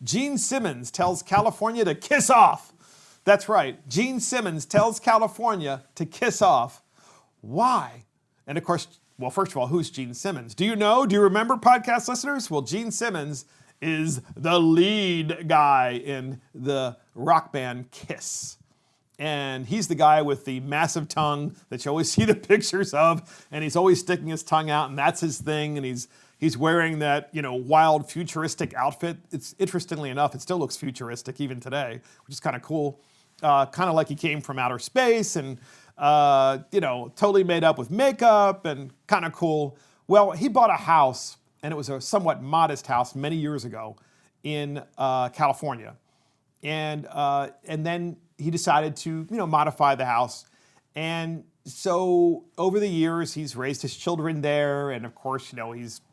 Gene Simmons tells California to kiss off. That's right. Gene Simmons tells California to kiss off. Why? And of course, well, first of all, who's Gene Simmons? Do you know? Do you remember, podcast listeners? Well, Gene Simmons is the lead guy in the rock band Kiss. And he's the guy with the massive tongue that you always see the pictures of, and he's always sticking his tongue out, and that's his thing, and he's wearing that, wild futuristic outfit. It's interestingly enough, it still looks futuristic even today, which is kind of cool. Kind of like he came from outer space and, totally made up with makeup and kind of cool. Well, he bought a house, and it was a somewhat modest house many years ago in California. And then he decided to, modify the house. And so over the years, he's raised his children there. And of course,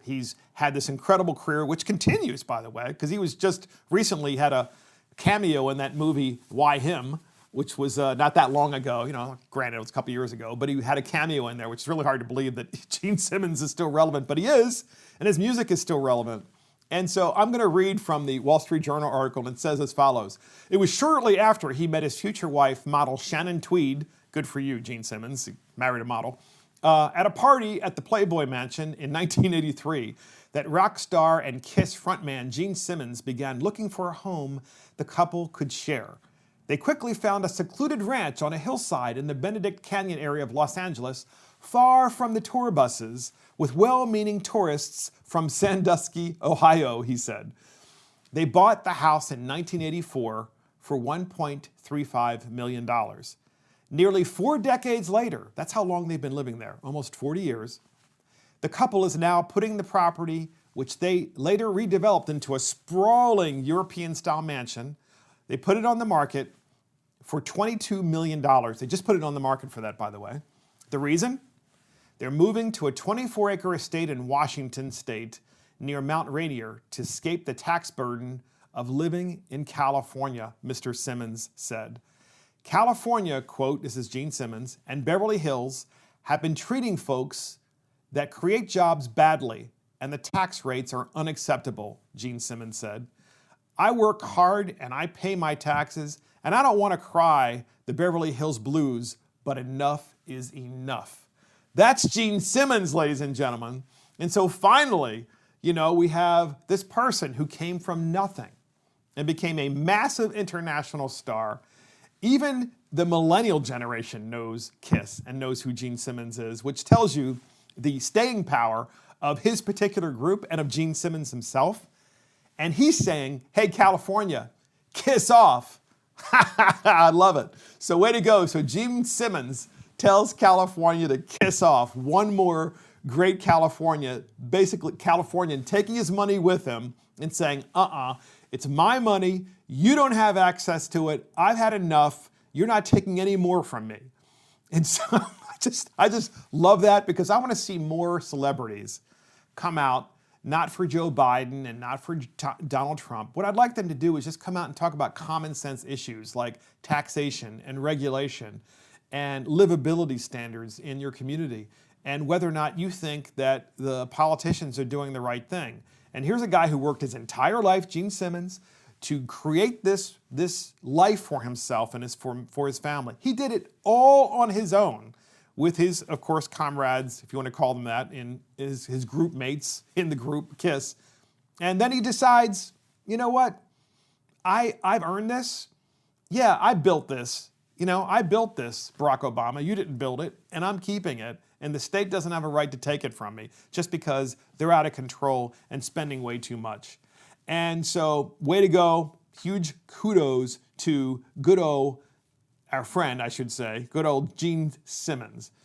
he's had this incredible career, which continues, by the way, because he was just recently had a cameo in that movie, Why Him?, which was not that long ago. Granted, it was a couple years ago, but he had a cameo in there, which is really hard to believe that Gene Simmons is still relevant, but he is, and his music is still relevant. And so I'm going to read from the Wall Street Journal article, and it says as follows. It was shortly after he met his future wife, model Shannon Tweed, good for you, Gene Simmons, he married a model, at a party at the Playboy Mansion in 1983, that rock star and Kiss frontman Gene Simmons began looking for a home the couple could share. They quickly found a secluded ranch on a hillside in the Benedict Canyon area of Los Angeles, far from the tour buses, with well-meaning tourists from Sandusky, Ohio, he said. They bought the house in 1984 for $1.35 million. Nearly 4 decades later, that's how long they've been living there, almost 40 years, the couple is now putting the property, which they later redeveloped into a sprawling European-style mansion. They put it on the market for $22 million. They just put it on the market for that, by the way. The reason? They're moving to a 24-acre estate in Washington state near Mount Rainier to escape the tax burden of living in California, Mr. Simmons said. California, quote, this is Gene Simmons, and Beverly Hills have been treating folks that create jobs badly, and the tax rates are unacceptable, Gene Simmons said. I work hard and I pay my taxes, and I don't want to cry the Beverly Hills blues, but enough is enough. That's Gene Simmons, ladies and gentlemen. And so finally, we have this person who came from nothing and became a massive international star. Even the millennial generation knows Kiss and knows who Gene Simmons is, which tells you the staying power of his particular group and of Gene Simmons himself. And he's saying, hey, California, kiss off. I love it. So way to go. So Gene Simmons tells California to kiss off. One more great Californian taking his money with him and saying, it's my money. You don't have access to it. I've had enough. You're not taking any more from me. And so I just love that, because I want to see more celebrities come out, not for Joe Biden and not for Donald Trump. What I'd like them to do is just come out and talk about common sense issues like taxation and regulation and livability standards in your community, and whether or not you think that the politicians are doing the right thing. And here's a guy who worked his entire life, Gene Simmons, to create this life for himself and for his family. He did it all on his own, with his, of course, comrades, if you want to call them that, in his group mates in the group Kiss. And then he decides, you know what? I've earned this. Yeah, I built this. I built this, Barack Obama. You didn't build it, and I'm keeping it. And the state doesn't have a right to take it from me just because they're out of control and spending way too much. And so, way to go. Huge kudos to our friend, I should say, good old Gene Simmons.